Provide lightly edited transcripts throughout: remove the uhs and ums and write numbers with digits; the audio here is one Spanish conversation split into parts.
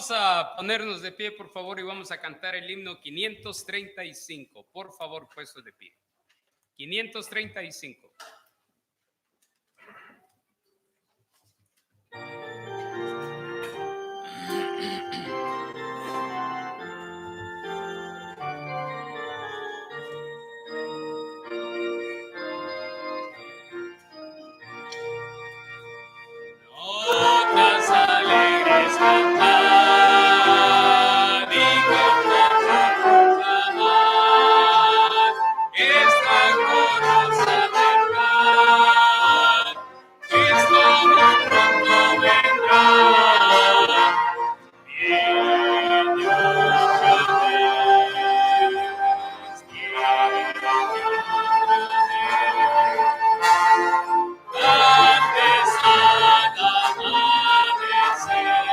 Vamos a ponernos de pie, por favor, y vamos a cantar el himno 535. Por favor, puestos de pie. 535. Notas alegres cantar y con honra proclamar esta gloriosa verdad. Cristo muy pronto vendrá. Viene otra vez, viene otra vez. Antes al amanecer, antes al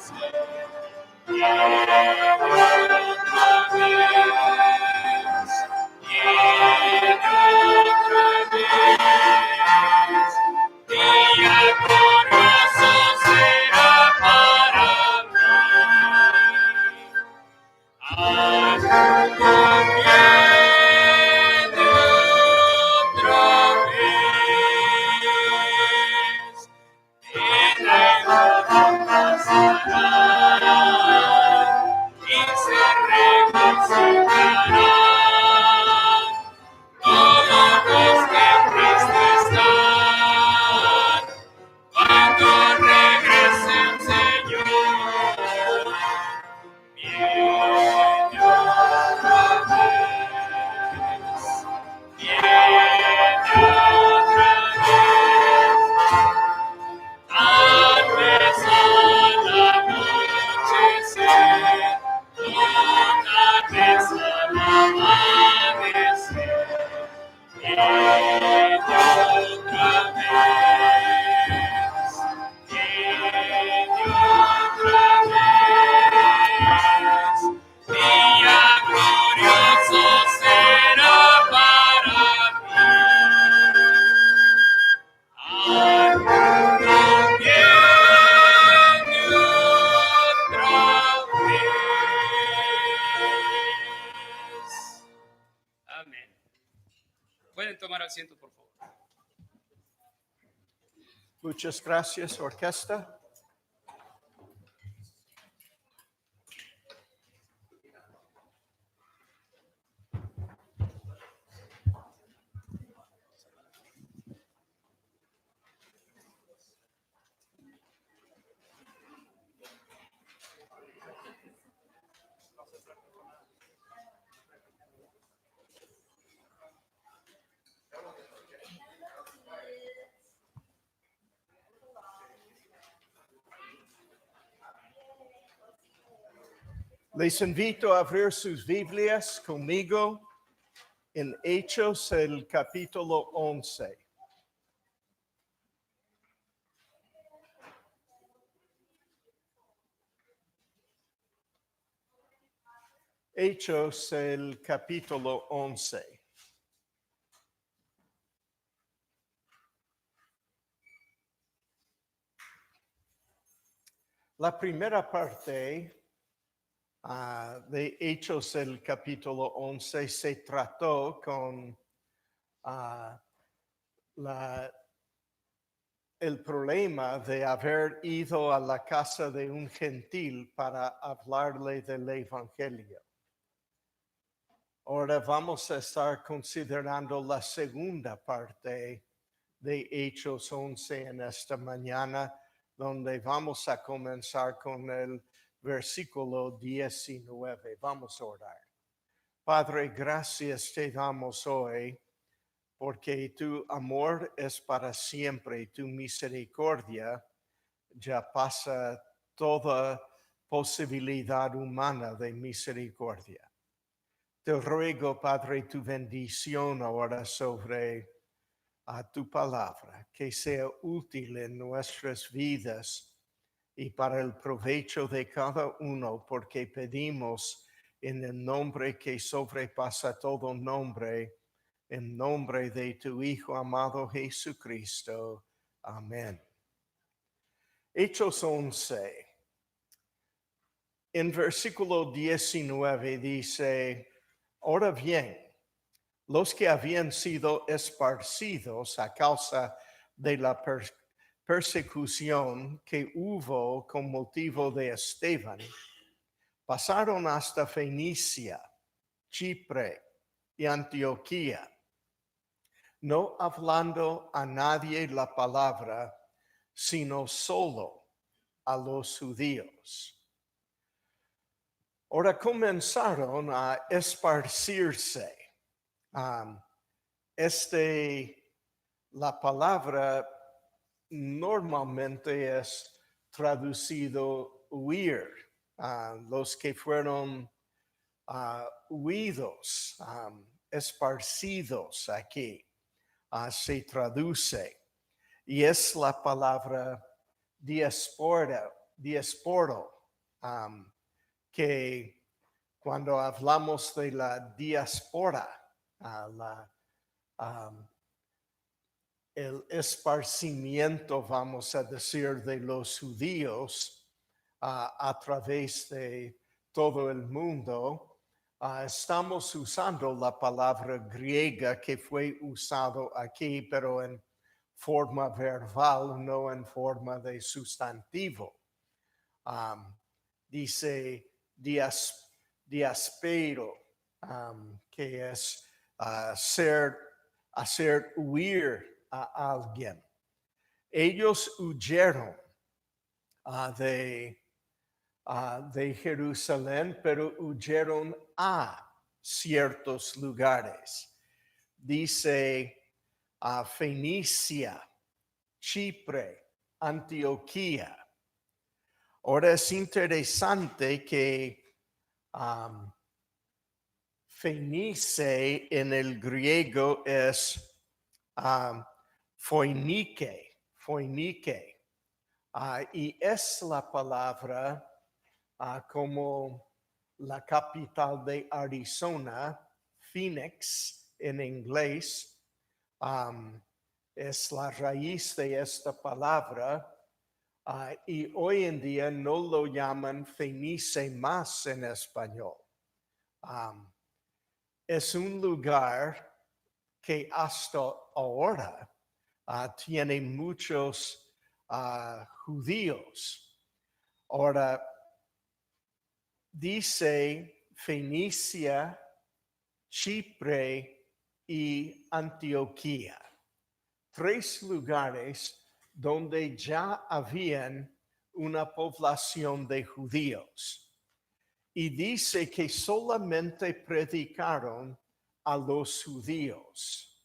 anochecer, viene otra vez, viene otra vez. Día glorioso será para mí. Viene otra vez. Vendrá y todo pasará y se regocijarán todos los que tristes están cuando regrese el Señor. Viene otra vez, viene otra vez. Antes al anochecer, antes al amanecer, viene otra vez, viene otra vez. Día glorioso será para mí. Viene otra vez. Amén. Pueden tomar asiento, por favor. Muchas gracias, orquesta. Les invito a abrir sus Biblias conmigo en Hechos, el capítulo 11. Hechos, el capítulo 11. La primera parte de Hechos, el capítulo 11, se trató con el problema de haber ido a la casa de un gentil para hablarle del evangelio. Ahora vamos a estar considerando la segunda parte de Hechos 11 en esta mañana, donde vamos a comenzar con el versículo 19. Vamos a orar. Padre, gracias te damos hoy, porque tu amor es para siempre y tu misericordia ya pasa toda posibilidad humana de misericordia. Te ruego, Padre, tu bendición ahora sobre tu palabra, que sea útil en nuestras vidas y para el provecho de cada uno, porque pedimos en el nombre que sobrepasa todo nombre, en nombre de tu Hijo amado Jesucristo. Amén. Hechos 11, en versículo 19 dice, ahora bien, los que habían sido esparcidos a causa de la persecución que hubo con motivo de Esteban, pasaron hasta Fenicia, Chipre y Antioquía, no hablando a nadie la palabra, sino solo a los judíos. Ahora comenzaron a esparcirse. La palabra normalmente es traducido huir. Los que fueron huidos, esparcidos aquí, se traduce. Y es la palabra diasporo, que cuando hablamos de la diáspora, el esparcimiento, vamos a decir, de los judíos a través de todo el mundo, estamos usando la palabra griega que fue usado aquí, pero en forma verbal, no en forma de sustantivo. Dice diaspero, que es hacer huir a alguien. Ellos huyeron de Jerusalén, pero huyeron a ciertos lugares. Dice Fenicia, Chipre, Antioquía. Ahora es interesante que Fenice en el griego es Foinike. Y es la palabra como la capital de Arizona, Phoenix en inglés. Es la raíz de esta palabra. Y hoy en día no lo llaman Fenice más en español. Es un lugar que hasta ahora tiene muchos judíos. Ahora, dice Fenicia, Chipre y Antioquía. 3 lugares donde ya habían una población de judíos. Y dice que solamente predicaron a los judíos.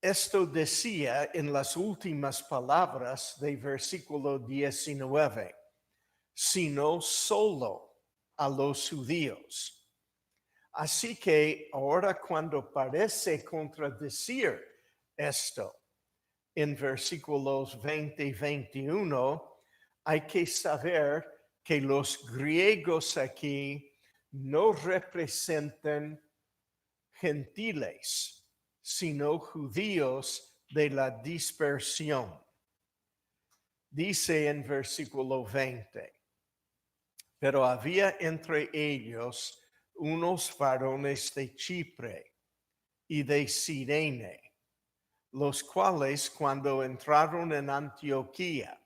Esto decía en las últimas palabras del versículo 19, sino solo a los judíos. Así que ahora cuando parece contradecir esto, en versículos 20 y 21, hay que saber que los griegos aquí no representan gentiles, sino judíos de la dispersión. Dice en versículo 20, pero había entre ellos unos varones de Chipre y de Cirene, los cuales cuando entraron en Antioquía,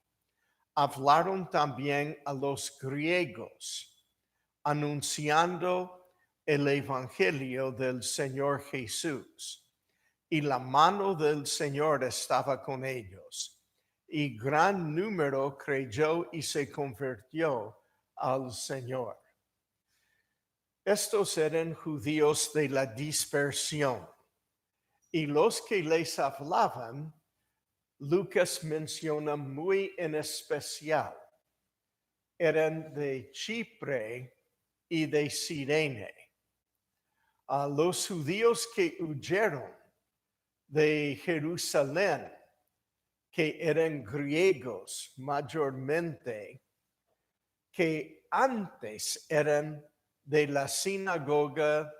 hablaron también a los griegos, anunciando el evangelio del Señor Jesús. Y la mano del Señor estaba con ellos, y gran número creyó y se convirtió al Señor. Estos eran judíos de la dispersión, y los que les hablaban, Lucas menciona muy en especial, eran de Chipre y de Cirene. A los judíos que huyeron de Jerusalén, que eran griegos mayormente, que antes eran de la sinagoga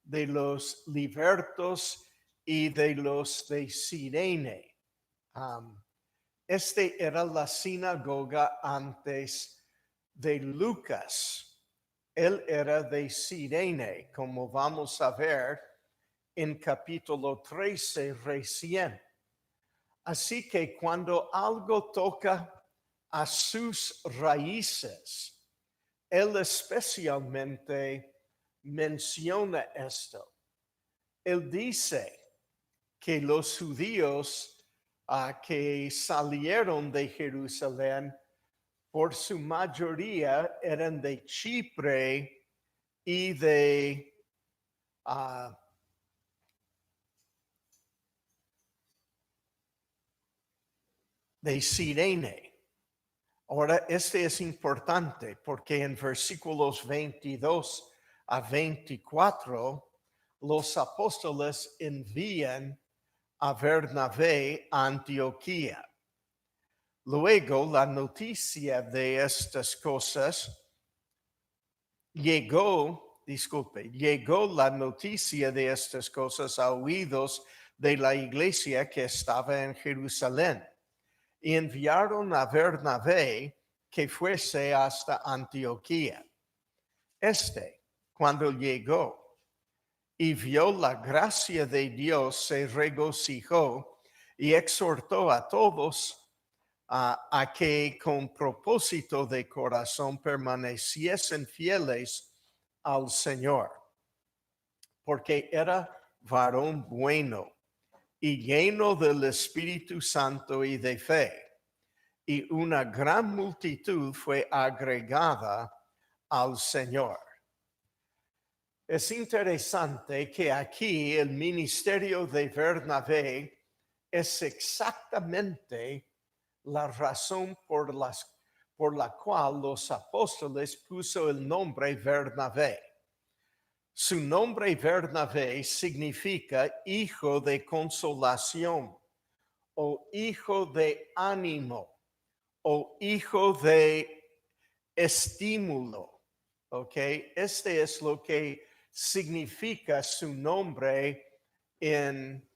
de los libertos y de los de Cirene. Este era la sinagoga antes de Lucas. Él era de Cirene, como vamos a ver en capítulo 13 recién. Así que cuando algo toca a sus raíces, él especialmente menciona esto. Él dice que los judíos que salieron de Jerusalén, por su mayoría eran de Chipre y de Cirene. Ahora, este es importante porque en versículos 22 a 24, los apóstoles envían a Bernabé a Antioquía. Luego, la noticia de estas cosas llegó la noticia de estas cosas a oídos de la iglesia que estaba en Jerusalén. Y enviaron a Bernabé que fuese hasta Antioquía. Cuando llegó y vio la gracia de Dios, se regocijó y exhortó a todos a que con propósito de corazón permaneciesen fieles al Señor, porque era varón bueno y lleno del Espíritu Santo y de fe, y una gran multitud fue agregada al Señor. Es interesante que aquí el ministerio de Bernabé es exactamente la razón por la cual los apóstoles puso el nombre Bernabé. Su nombre Bernabé significa hijo de consolación o hijo de ánimo o hijo de estímulo. ¿Ok? Este es lo que significa su nombre en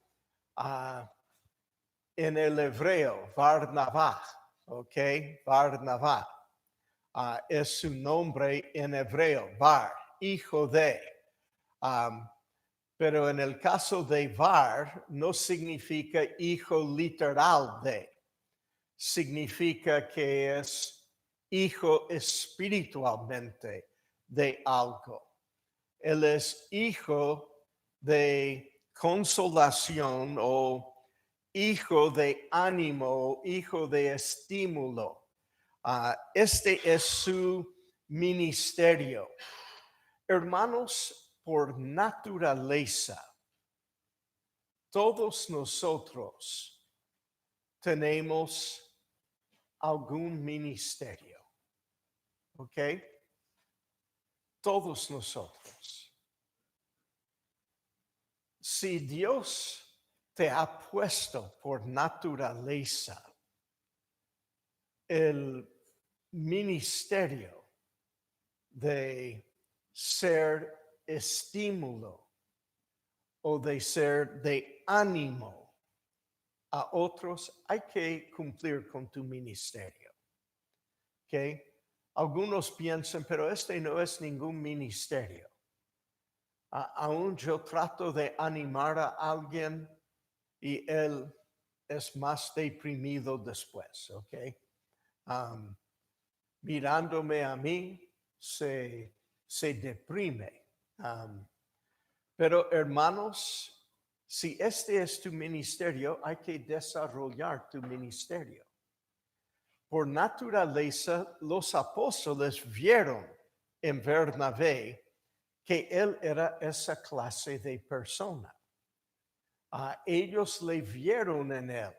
el hebreo, Barnabá. ¿Ok? Barnabá. Es su nombre en hebreo, Bar, hijo de. Pero en el caso de Var, no significa hijo literal de. Significa que es hijo espiritualmente de algo. Él es hijo de consolación o hijo de ánimo, hijo de estímulo. Este es su ministerio. Hermanos, por naturaleza, todos nosotros tenemos algún ministerio. ¿Ok? Todos nosotros. Si Dios te ha puesto por naturaleza el ministerio de ser estímulo o de ser de ánimo a otros, hay que cumplir con tu ministerio. ¿Ok? Algunos piensan, pero este no es ningún ministerio. Aún yo trato de animar a alguien y él es más deprimido después, ¿ok? Mirándome a mí, se deprime. Pero hermanos, si este es tu ministerio, hay que desarrollar tu ministerio. Por naturaleza, los apóstoles vieron en Bernabé que él era esa clase de persona. Ellos le vieron en él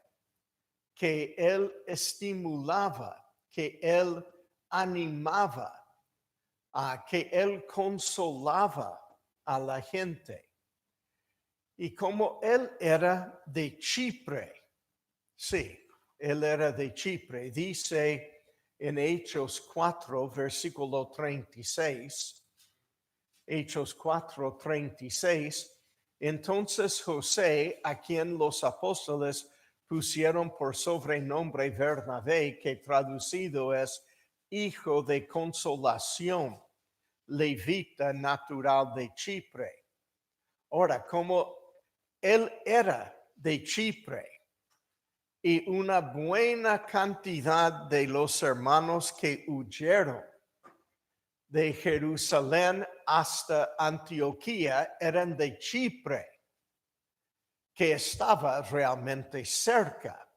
que él estimulaba, que él animaba, que él consolaba a la gente. Y como él era de Chipre, sí, él era de Chipre, dice en Hechos 4, versículo 36, Hechos 4, 36, entonces José, a quien los apóstoles pusieron por sobrenombre Bernabé, que traducido es hijo de consolación, levita natural de Chipre. Ahora, como él era de Chipre y una buena cantidad de los hermanos que huyeron de Jerusalén hasta Antioquía eran de Chipre, que estaba realmente cerca.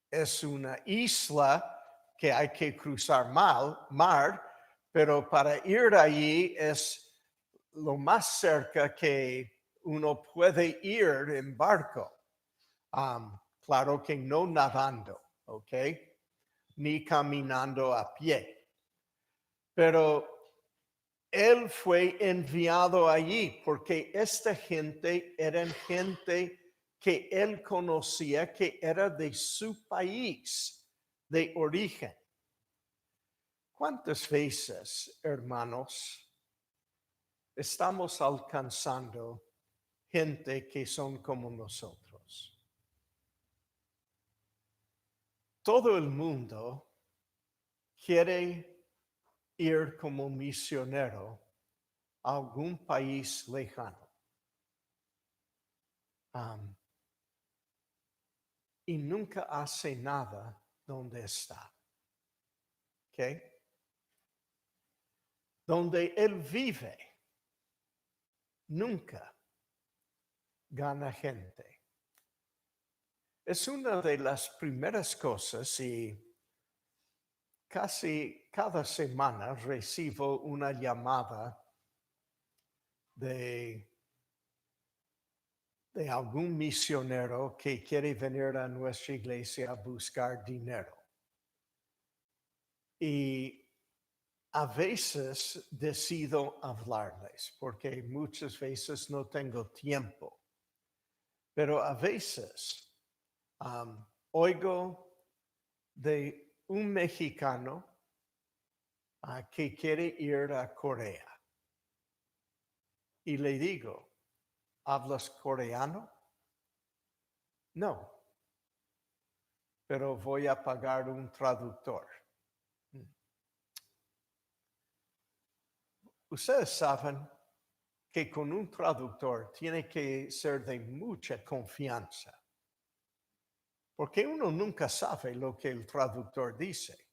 Es una isla que hay que cruzar mar, pero para ir allí es lo más cerca que uno puede ir en barco. Claro que no nadando, ¿ok? Ni caminando a pie. Pero él fue enviado allí porque esta gente eran gente que él conocía, que era de su país de origen. ¿Cuántas veces, hermanos, estamos alcanzando gente que son como nosotros? Todo el mundo quiere ir como misionero a algún país lejano. Y nunca hace nada donde está. ¿Ok? Donde él vive, nunca gana gente. Es una de las primeras cosas y casi cada semana recibo una llamada de algún misionero que quiere venir a nuestra iglesia a buscar dinero. Y a veces decido hablarles porque muchas veces no tengo tiempo. Pero a veces oigo de un mexicano que quiere ir a Corea. Y le digo, ¿hablas coreano? No, pero voy a pagar un traductor. Ustedes saben que con un traductor tiene que ser de mucha confianza, porque uno nunca sabe lo que el traductor dice.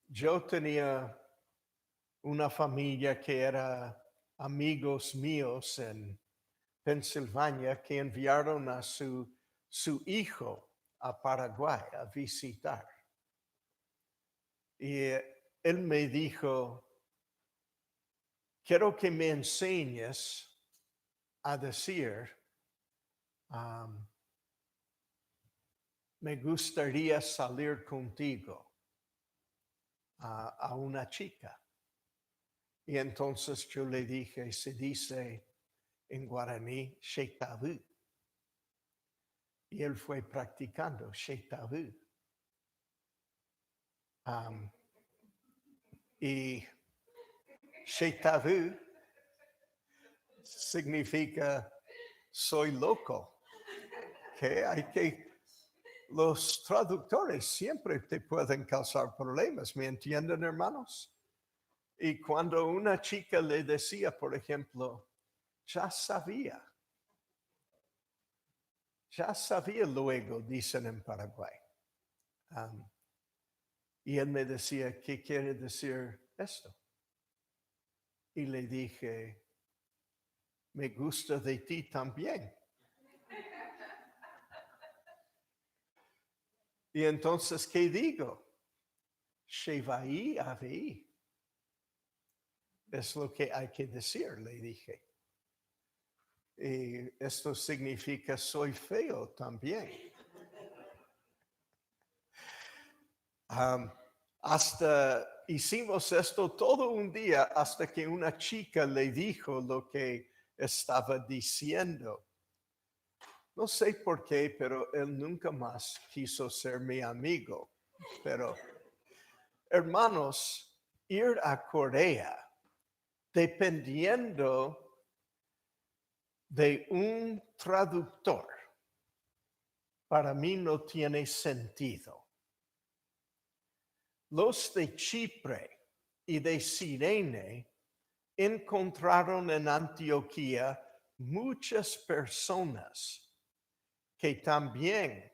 Yo tenía una familia que era amigos míos en Pensilvania que enviaron a su hijo a Paraguay a visitar. Y él me dijo, quiero que me enseñes a decir, me gustaría salir contigo a una chica. Y entonces yo le dije, se dice en guaraní, shetabu. Y él fue practicando shetabu. Y shetabu significa soy loco. Los traductores siempre te pueden causar problemas, ¿me entienden, hermanos? Y cuando una chica le decía, por ejemplo, ya sabía luego, dicen en Paraguay. Y él me decía, ¿qué quiere decir esto? Y le dije, me gusta de ti también. Y entonces, ¿qué digo? Shevai Avi. Es lo que hay que decir, le dije. Y esto significa soy feo también. Hasta hicimos esto todo un día hasta que una chica le dijo lo que estaba diciendo. No sé por qué, pero él nunca más quiso ser mi amigo. Pero, hermanos, ir a Corea, dependiendo de un traductor para mí no tiene sentido. Los de Chipre y de Cirene encontraron en Antioquía muchas personas que también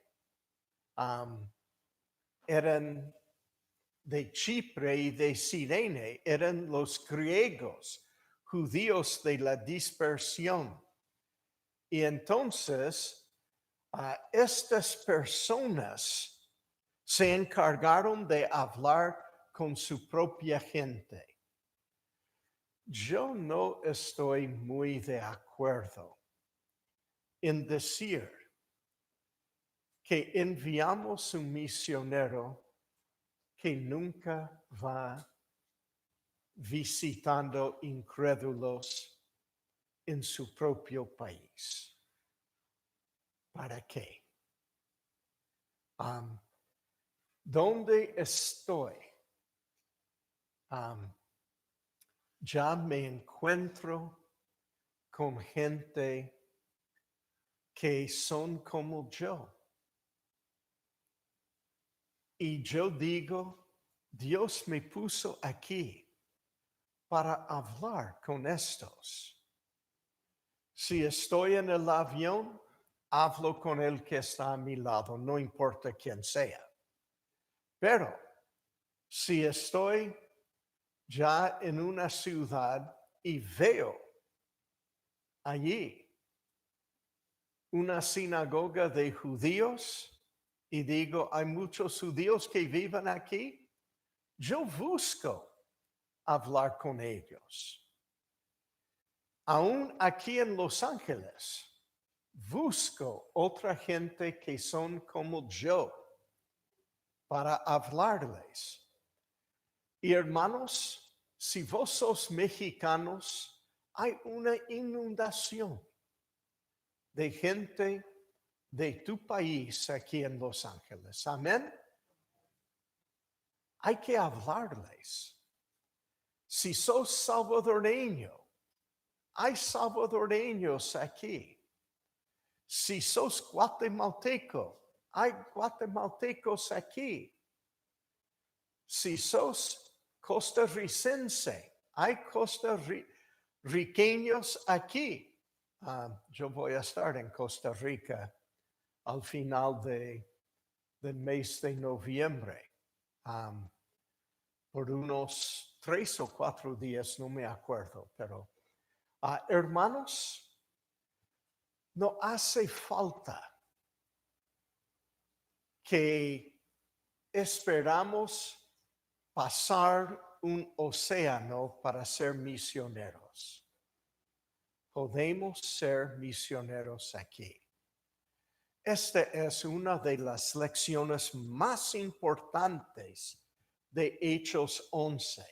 eran de Chipre y de Cirene, eran los griegos, judíos de la dispersión. Y entonces estas personas se encargaron de hablar con su propia gente. Yo no estoy muy de acuerdo en decir que enviamos un misionero que nunca va visitando incrédulos en su propio país. ¿Para qué? ¿Dónde estoy? Ya me encuentro con gente que son como yo. Y yo digo, Dios me puso aquí para hablar con estos. Si estoy en el avión, hablo con el que está a mi lado, no importa quién sea. Pero si estoy ya en una ciudad y veo allí una sinagoga de judíos y digo, hay muchos judíos que viven aquí, yo busco hablar con ellos. Aún aquí en Los Ángeles, busco otra gente que son como yo para hablarles. Y hermanos, si vos sos mexicanos, hay una inundación de gente de tu país aquí en Los Ángeles. Amén. Hay que hablarles. Si sos salvadoreño, hay salvadoreños aquí. Si sos guatemalteco, hay guatemaltecos aquí. Si sos costarricense, hay costarriqueños aquí. Yo voy a estar en Costa Rica al final del mes de noviembre. Por unos 3 o 4 días, no me acuerdo, pero hermanos, no hace falta que esperamos pasar un océano para ser misioneros. Podemos ser misioneros aquí. Esta es una de las lecciones más importantes de Hechos 11.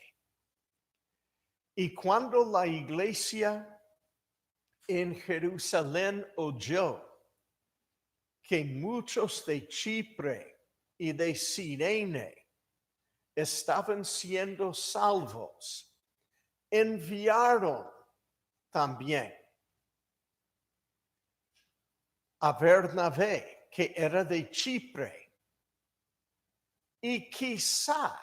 Y cuando la iglesia en Jerusalén oyó que muchos de Chipre y de Cirene estaban siendo salvos, enviaron también a Bernabé, que era de Chipre, y quizá,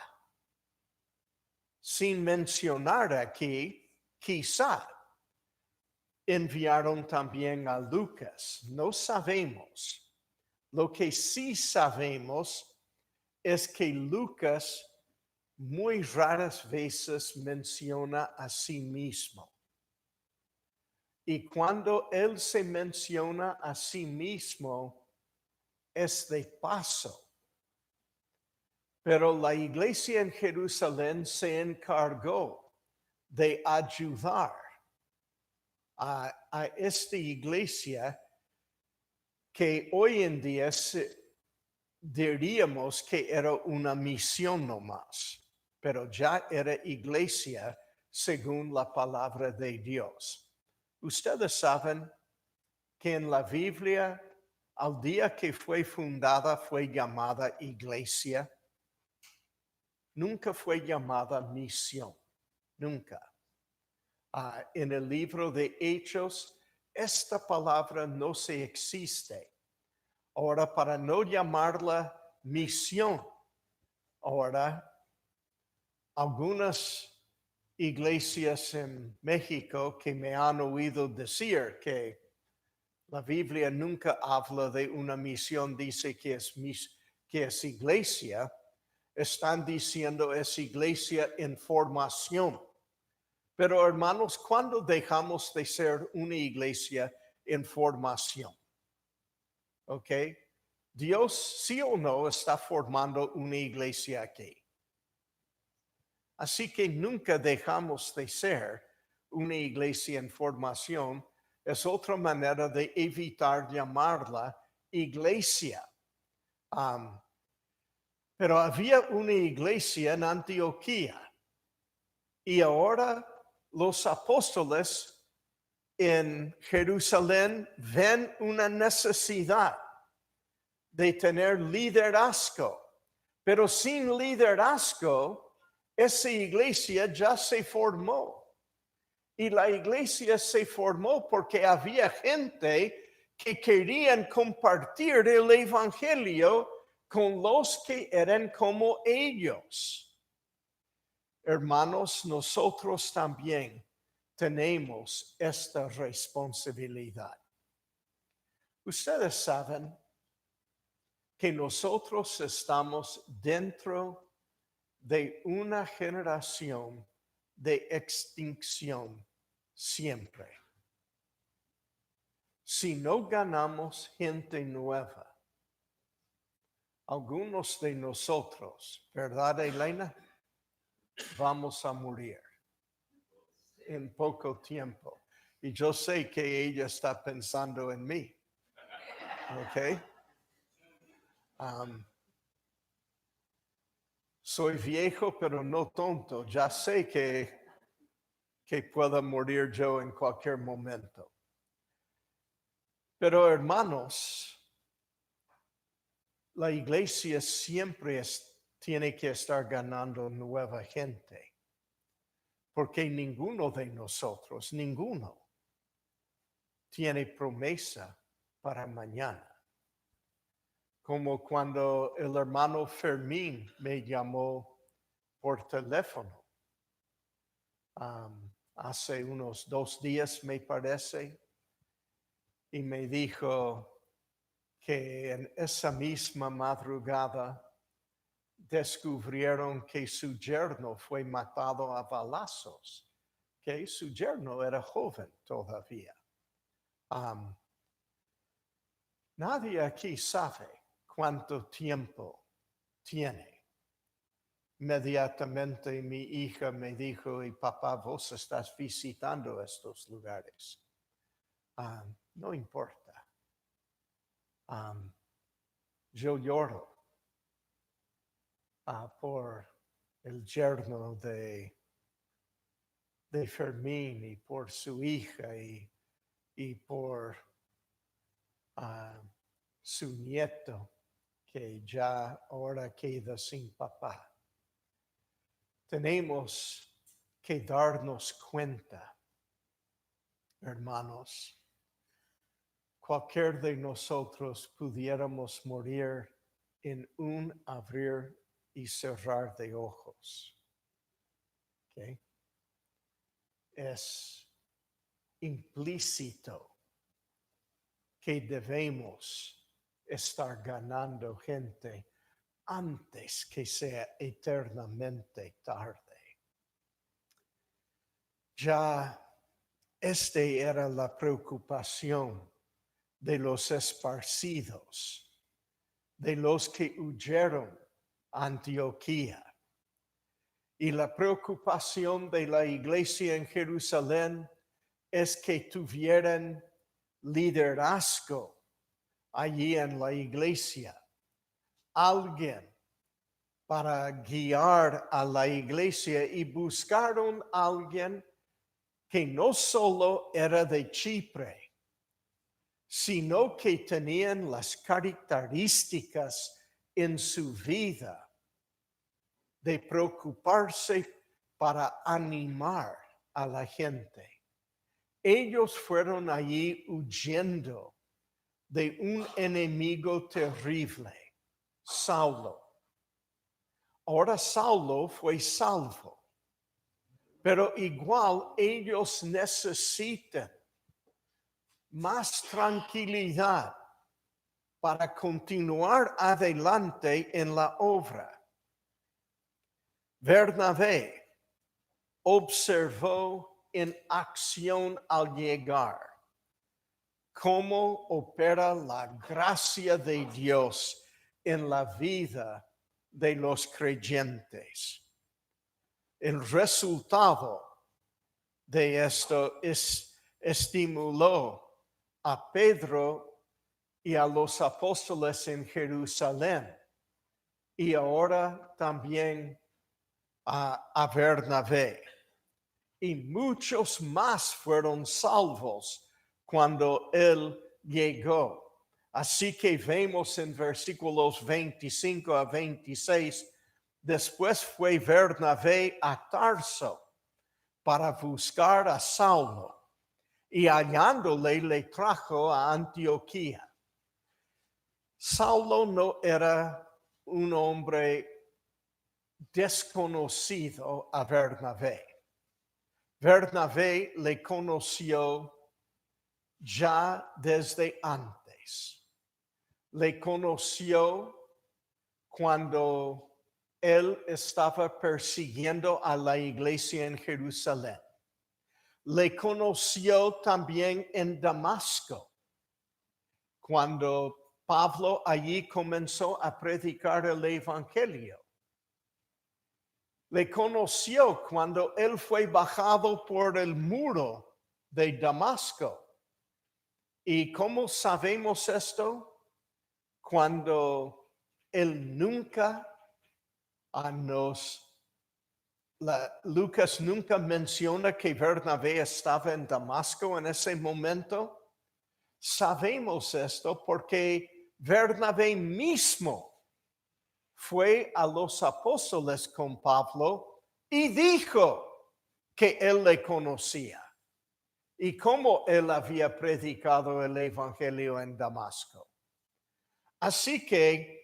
sin mencionar aquí, quizá enviaron también a Lucas. No sabemos. Lo que sí sabemos es que Lucas muy raras veces menciona a sí mismo. Y cuando él se menciona a sí mismo, es de paso. Pero la iglesia en Jerusalén se encargó de ayudar a esta iglesia que hoy en día diríamos que era una misión nomás, pero ya era iglesia según la palabra de Dios. Ustedes saben que en la Biblia, al día que fue fundada, fue llamada iglesia. Nunca fue llamada misión, nunca. En el libro de Hechos, esta palabra no se existe. Ahora, para no llamarla misión, ahora, algunas iglesias en México que me han oído decir que la Biblia nunca habla de una misión, dice que es iglesia, están diciendo es iglesia en formación. Pero hermanos, ¿cuándo dejamos de ser una iglesia en formación? ¿Ok? Dios, sí o no, está formando una iglesia aquí. Así que nunca dejamos de ser una iglesia en formación. Es otra manera de evitar llamarla iglesia. Pero había una iglesia en Antioquía y ahora los apóstoles en Jerusalén ven una necesidad de tener liderazgo, pero sin liderazgo, esa iglesia ya se formó. Y la iglesia se formó porque había gente que querían compartir el evangelio con los que eran como ellos. Hermanos, nosotros también tenemos esta responsabilidad. Ustedes saben que nosotros estamos dentro de una generación de extinción siempre. Si no ganamos gente nueva, algunos de nosotros, ¿verdad, Elena? Vamos a morir en poco tiempo. Y yo sé que ella está pensando en mí. ¿Ok? Soy viejo, pero no tonto. Ya sé que pueda morir yo en cualquier momento. Pero hermanos, la iglesia siempre tiene que estar ganando nueva gente. Porque ninguno de nosotros, ninguno, tiene promesa para mañana. Como cuando el hermano Fermín me llamó por teléfono. Hace unos 2 días, me parece, y me dijo que en esa misma madrugada descubrieron que su yerno fue matado a balazos, que su yerno era joven todavía. Nadie aquí sabe cuánto tiempo tiene. Inmediatamente mi hija me dijo, y papá, vos estás visitando estos lugares. No importa. Yo lloro por el yerno de Fermín y por su hija y por su nieto que ya ahora queda sin papá. Tenemos que darnos cuenta, hermanos, cualquier de nosotros pudiéramos morir en un abrir y cerrar de ojos. ¿Okay? Es implícito que debemos estar ganando gente antes que sea eternamente tarde. Ya era la preocupación de los esparcidos, de los que huyeron a Antioquía. Y la preocupación de la iglesia en Jerusalén es que tuvieran liderazgo allí en la iglesia. Alguien para guiar a la iglesia y buscaron a alguien que no solo era de Chipre, sino que tenían las características en su vida de preocuparse para animar a la gente Ellos fueron allí huyendo de un enemigo terrible, Saulo. Ahora Saulo fue salvo, pero igual ellos necesitan más tranquilidad para continuar adelante en la obra. Bernabé observó en acción al llegar cómo opera la gracia de Dios en la vida de los creyentes. El resultado de esto estimuló a Pedro y a los apóstoles en Jerusalén y ahora también a Bernabé. Y muchos más fueron salvos cuando él llegó. Así que vemos en versículos 25 a 26, después fue Bernabé a Tarso para buscar a Saulo, y hallándole le trajo a Antioquía. Saulo no era un hombre desconocido a Bernabé. Bernabé le conoció ya desde antes. Le conoció cuando él estaba persiguiendo a la iglesia en Jerusalén. Le conoció también en Damasco, cuando Pablo allí comenzó a predicar el evangelio. Le conoció cuando él fue bajado por el muro de Damasco. ¿Y cómo sabemos esto? Cuando él nunca Lucas nunca menciona que Bernabé estaba en Damasco en ese momento. Sabemos esto porque Bernabé mismo fue a los apóstoles con Pablo y dijo que él le conocía y cómo él había predicado el evangelio en Damasco. Así que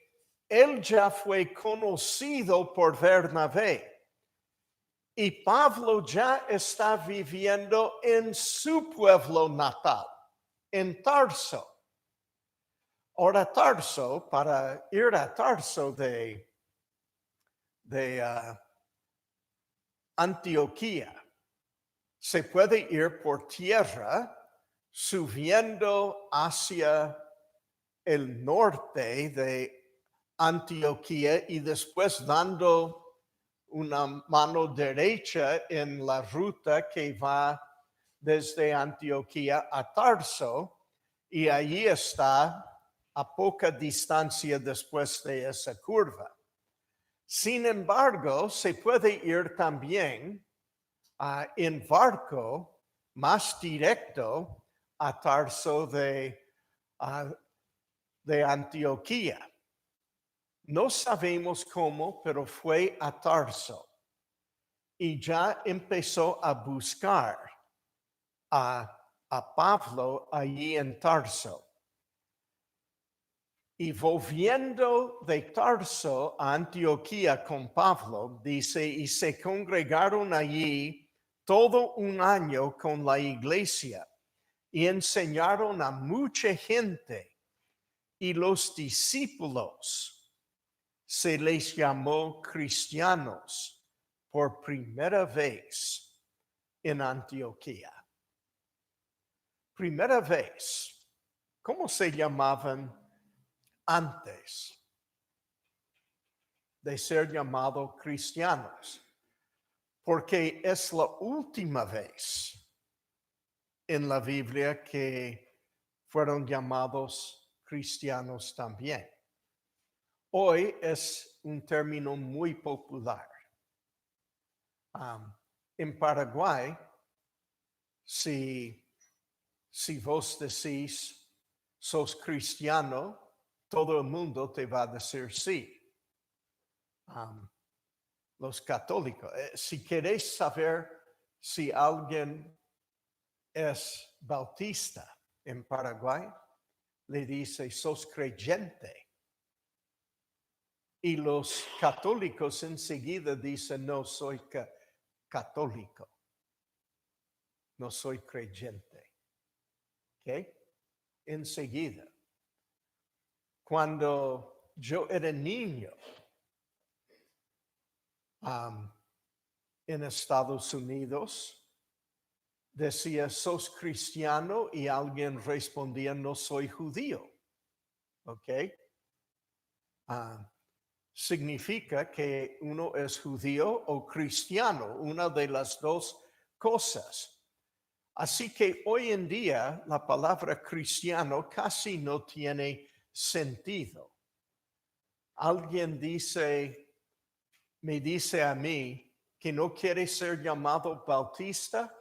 él ya fue conocido por Bernabé y Pablo ya está viviendo en su pueblo natal, en Tarso. Ahora Tarso, para ir a Tarso de Antioquía, se puede ir por tierra subiendo hacia el norte de Antioquía y después dando una mano derecha en la ruta que va desde Antioquía a Tarso, y allí está a poca distancia después de esa curva. Sin embargo, se puede ir también en barco más directo a Tarso de Antioquía. No sabemos cómo, pero fue a Tarso y ya empezó a buscar a Pablo allí en Tarso. Y volviendo de Tarso a Antioquía con Pablo, dice, y se congregaron allí todo un año con la iglesia y enseñaron a mucha gente, y los discípulos se les llamó cristianos por primera vez en Antioquía. Primera vez. ¿Cómo se llamaban antes de ser llamados cristianos? Porque es la última vez en la Biblia que fueron llamados cristianos también. Hoy es un término muy popular. En Paraguay, si vos decís sos cristiano, todo el mundo te va a decir sí. Los católicos. Si queréis saber si alguien es bautista en Paraguay, le dice, sos creyente. Y los católicos enseguida dicen, no soy católico, no soy creyente. ¿Ok? Enseguida. Cuando yo era niño en Estados Unidos, decía, sos cristiano, y alguien respondía, no soy judío. ¿Ok? Significa que uno es judío o cristiano, una de las dos cosas. Así que hoy en día la palabra cristiano casi no tiene sentido. Alguien me dice a mí que no quiere ser llamado bautista.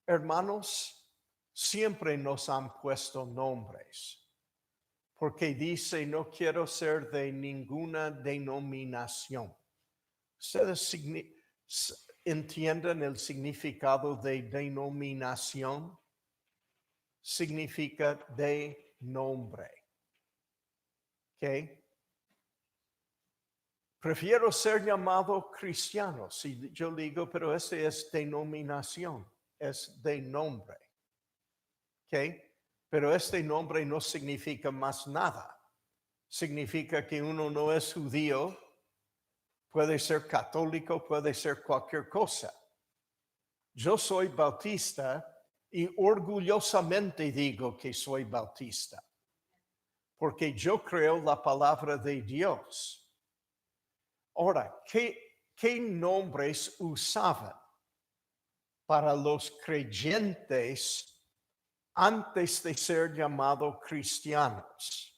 Hermanos, siempre nos han puesto nombres, porque dice, no quiero ser de ninguna denominación. ¿Ustedes entienden el significado de denominación? Significa de nombre. ¿Ok? Prefiero ser llamado cristiano. Si yo digo, pero ese es denominación, es de nombre. ¿Ok? Pero este nombre no significa más nada. Significa que uno no es judío, puede ser católico, puede ser cualquier cosa. Yo soy bautista y orgullosamente digo que soy bautista, porque yo creo la palabra de Dios. Ahora, ¿qué nombres usaban para los creyentes antes de ser llamados cristianos?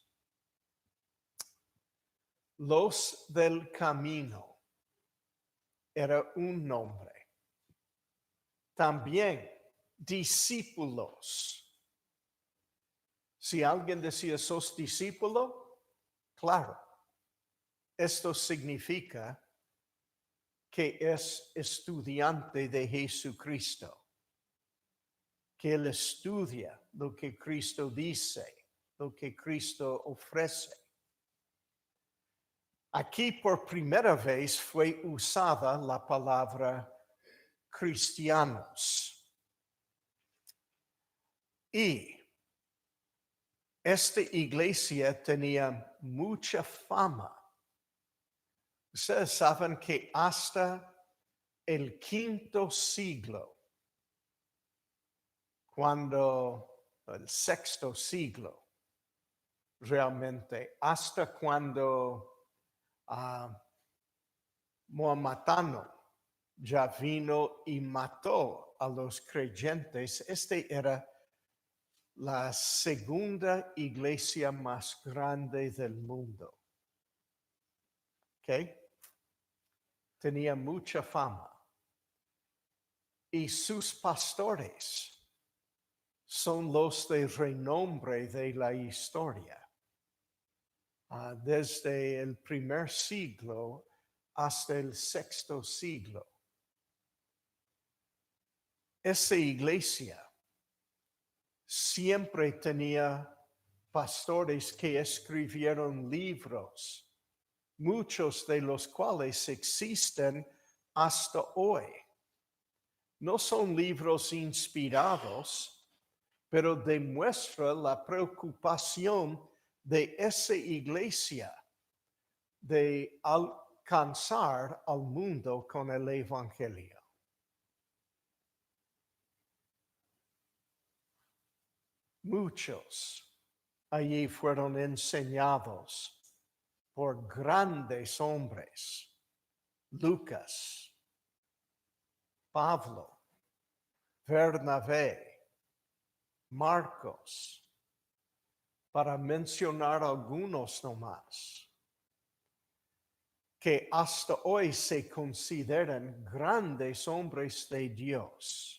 Los del camino era un nombre. También discípulos. Si alguien decía, ¿sos discípulo? Claro. Esto significa que es estudiante de Jesucristo, que él estudia lo que Cristo dice, lo que Cristo ofrece. Aquí por primera vez fue usada la palabra cristianos. Y esta iglesia tenía mucha fama. Ustedes saben que hasta el quinto siglo, el sexto siglo, realmente, hasta cuando Muhammad ya vino y mató a los creyentes, era la segunda iglesia más grande del mundo. ¿Ok? Tenía mucha fama. Y sus pastores son los de renombre de la historia. Desde el primer siglo hasta el sexto siglo. Esa iglesia siempre tenía pastores que escribieron libros, muchos de los cuales existen hasta hoy. No son libros inspirados, pero demuestra la preocupación de esa iglesia de alcanzar al mundo con el evangelio. Muchos allí fueron enseñados por grandes hombres, Lucas, Pablo, Bernabé, Marcos, para mencionar algunos nomás, que hasta hoy se consideran grandes hombres de Dios.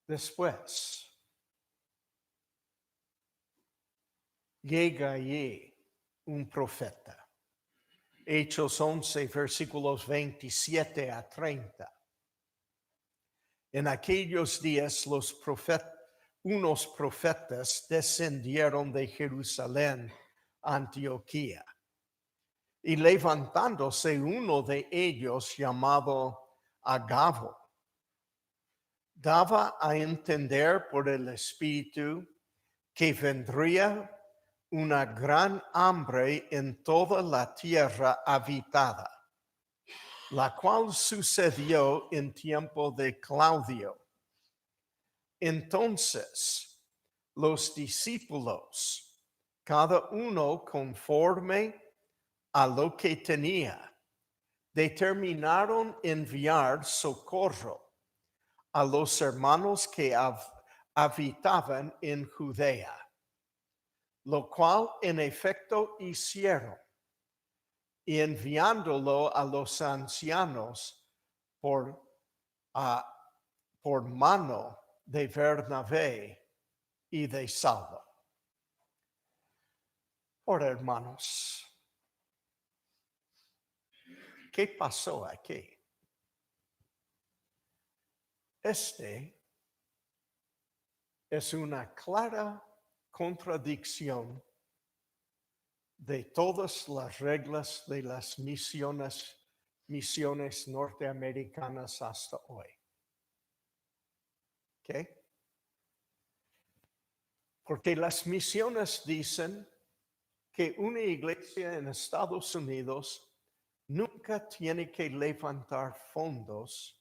Después, llega allí un profeta. Hechos 11, versículos 27 a 30. En aquellos días unos profetas descendieron de Jerusalén a Antioquía. Y levantándose uno de ellos llamado Agabo, daba a entender por el Espíritu que vendría una gran hambre en toda la tierra habitada, la cual sucedió en tiempo de Claudio. Entonces, los discípulos, cada uno conforme a lo que tenía, determinaron enviar socorro a los hermanos que habitaban en Judea, lo cual en efecto hicieron, y enviándolo a los ancianos por mano de Bernabé y de Saulo. Ahora, hermanos, ¿qué pasó aquí? Es una clara contradicción de todas las reglas de las misiones norteamericanas hasta hoy. ¿Ok? Porque las misiones dicen que una iglesia en Estados Unidos nunca tiene que levantar fondos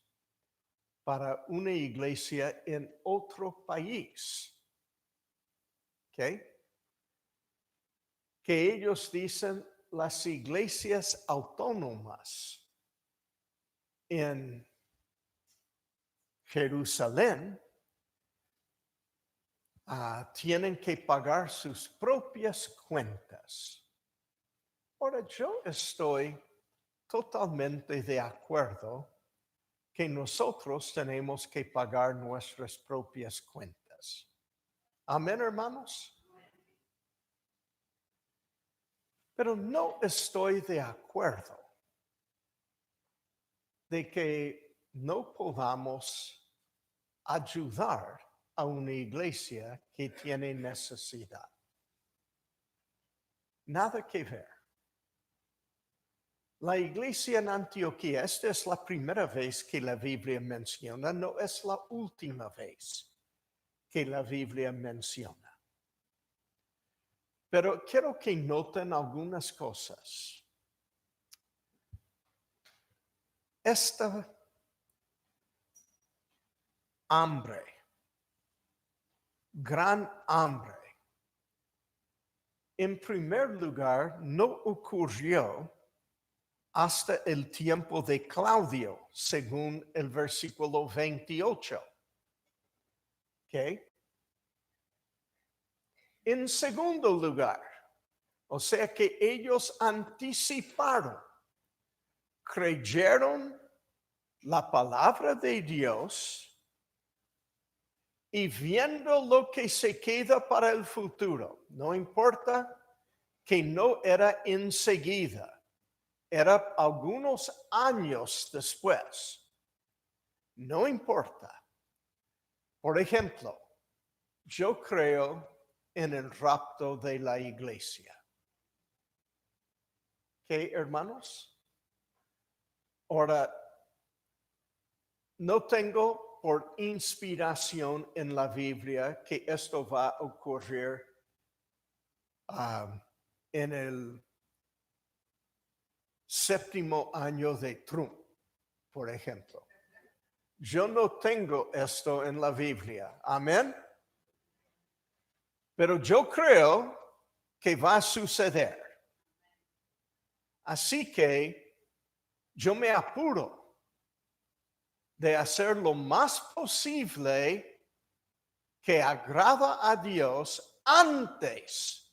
para una iglesia en otro país. ¿Ok? Que ellos dicen las iglesias autónomas en Jerusalén tienen que pagar sus propias cuentas. Ahora, yo estoy totalmente de acuerdo que nosotros tenemos que pagar nuestras propias cuentas. Amén, hermanos. Pero no estoy de acuerdo de que no podamos ayudar a una iglesia que tiene necesidad. Nada que ver. La iglesia en Antioquía, esta es la primera vez que la Biblia menciona, no es la última vez que la Biblia menciona. Pero quiero que noten algunas cosas. Esta hambre, gran hambre, en primer lugar, no ocurrió hasta el tiempo de Claudio, según el versículo 28. ¿Ok? En segundo lugar, o sea que ellos anticiparon, creyeron la palabra de Dios y viendo lo que se queda para el futuro, no importa que no era enseguida, era algunos años después, no importa. Por ejemplo, yo creo en el rapto de la iglesia. ¿Qué, hermanos? Ahora, no tengo por inspiración en la Biblia que esto va a ocurrir en el 7º año de Trump, por ejemplo. Yo no tengo esto en la Biblia. Amén. Pero yo creo que va a suceder. Así que yo me apuro de hacer lo más posible que agrada a Dios antes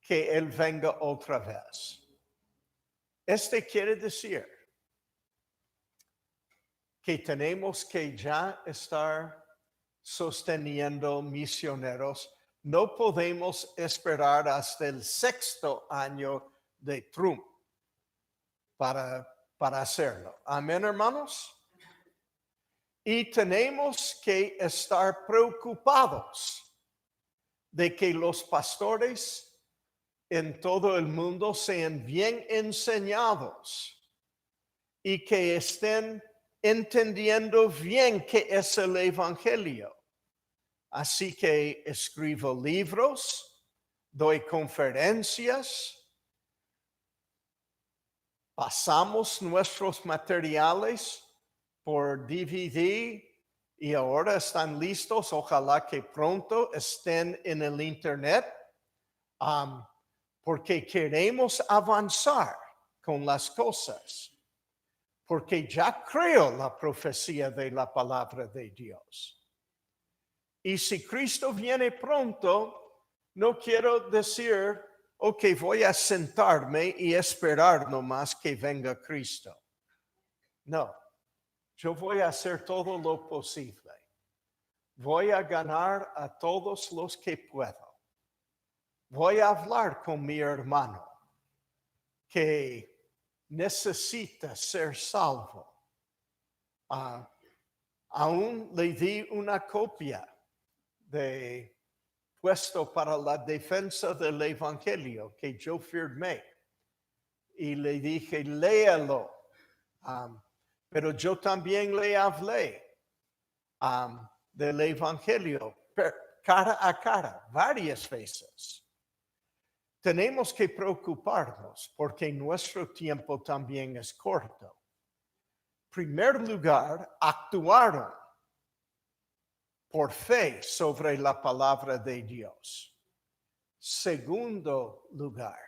que Él venga otra vez. Quiere decir que tenemos que ya estar sosteniendo misioneros. No podemos esperar hasta el 6º año de Trump para hacerlo. Amén, hermanos. Y tenemos que estar preocupados de que los pastores en todo el mundo sean bien enseñados y que estén entendiendo bien qué es el evangelio. Así que escribo libros, doy conferencias, pasamos nuestros materiales por DVD y ahora están listos. Ojalá que pronto estén en el internet, porque queremos avanzar con las cosas. Porque ya creo la profecía de la palabra de Dios. Y si Cristo viene pronto, no quiero decir, ok, voy a sentarme y esperar nomás que venga Cristo. No, yo voy a hacer todo lo posible. Voy a ganar a todos los que puedo. Voy a hablar con mi hermano que necesita ser salvo. Aún le di una copia de puesto para la defensa del evangelio que yo firmé y le dije, léalo. Pero yo también le hablé del evangelio cara a cara varias veces. Tenemos que preocuparnos porque nuestro tiempo también es corto. En primer lugar, actuaron por fe sobre la palabra de Dios. Segundo lugar,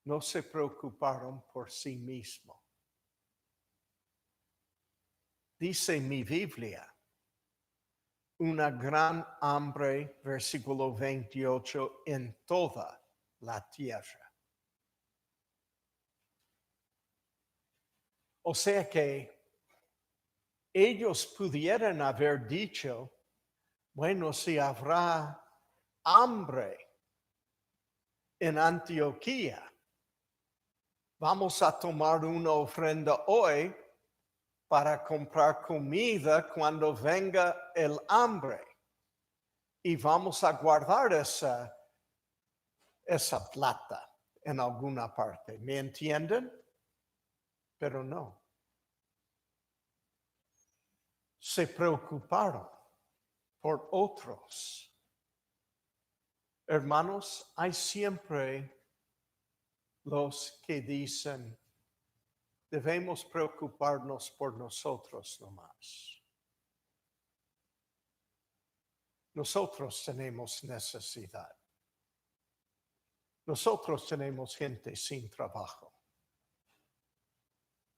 no se preocuparon por sí mismos. Dice mi Biblia, una gran hambre, versículo 28, en toda la tierra. O sea que ellos pudieran haber dicho, bueno, si habrá hambre en Antioquía, vamos a tomar una ofrenda hoy para comprar comida cuando venga el hambre. Y vamos a guardar esa plata en alguna parte. ¿Me entienden? Pero no. Se preocuparon por otros. Hermanos, hay siempre los que dicen, debemos preocuparnos por nosotros nomás. Nosotros tenemos necesidad. Nosotros tenemos gente sin trabajo.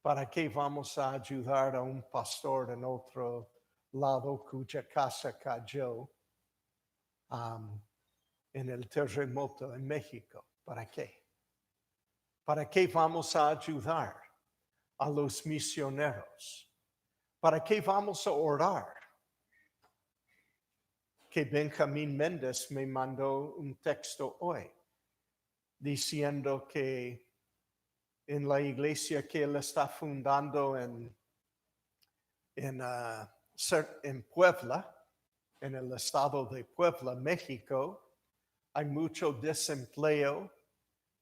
¿Para qué vamos a ayudar a un pastor en otro lado cuya casa cayó en el terremoto en México? ¿Para qué? ¿Para qué vamos a ayudar a los misioneros? ¿Para qué vamos a orar? Que Benjamín Méndez me mandó un texto hoy diciendo que en la iglesia que él está fundando en Puebla, en el estado de Puebla, México, hay mucho desempleo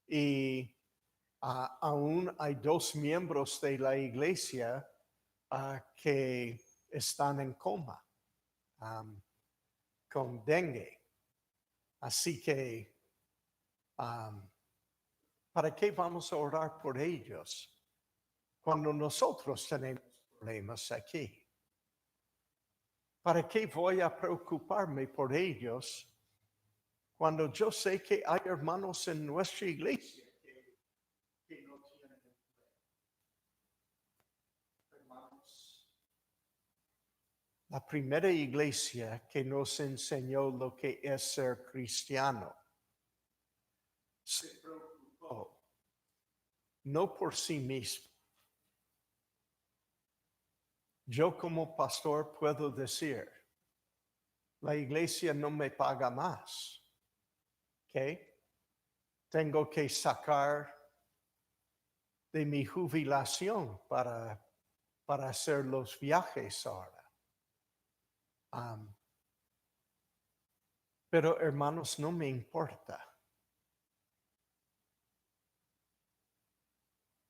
y aún hay 2 miembros de la iglesia que están en coma con dengue. Así que, ¿para qué vamos a orar por ellos cuando nosotros tenemos problemas aquí? ¿Para qué voy a preocuparme por ellos cuando yo sé que hay hermanos en nuestra iglesia que no tienen empleo? Hermanos, la primera iglesia que nos enseñó lo que es ser cristiano se preocupó no por sí mismo. Yo como pastor puedo decir, la iglesia no me paga más. ¿Ok? tengo que sacar de mi jubilación para hacer los viajes ahora. Pero hermanos, no me importa.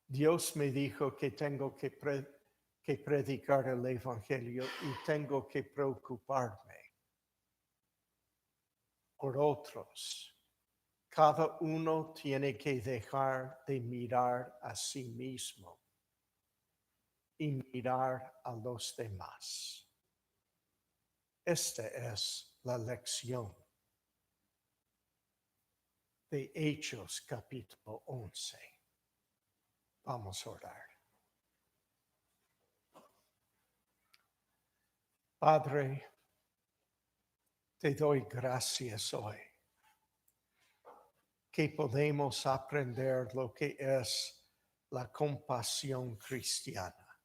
Dios me dijo que tengo que predicar el Evangelio y tengo que preocuparme por otros. Cada uno tiene que dejar de mirar a sí mismo y mirar a los demás. Esta es la lección de Hechos capítulo 11. Vamos a orar. Padre, te doy gracias hoy que podemos aprender lo que es la compasión cristiana.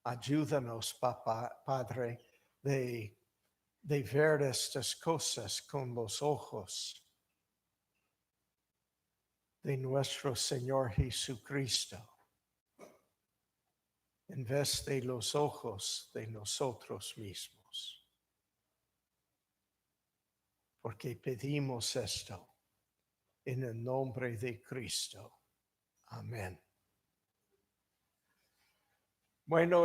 Ayúdanos, Padre, de ver estas cosas con los ojos de nuestro Señor Jesucristo, en vez de los ojos de nosotros mismos. Porque pedimos esto en el nombre de Cristo. Amén. Bueno.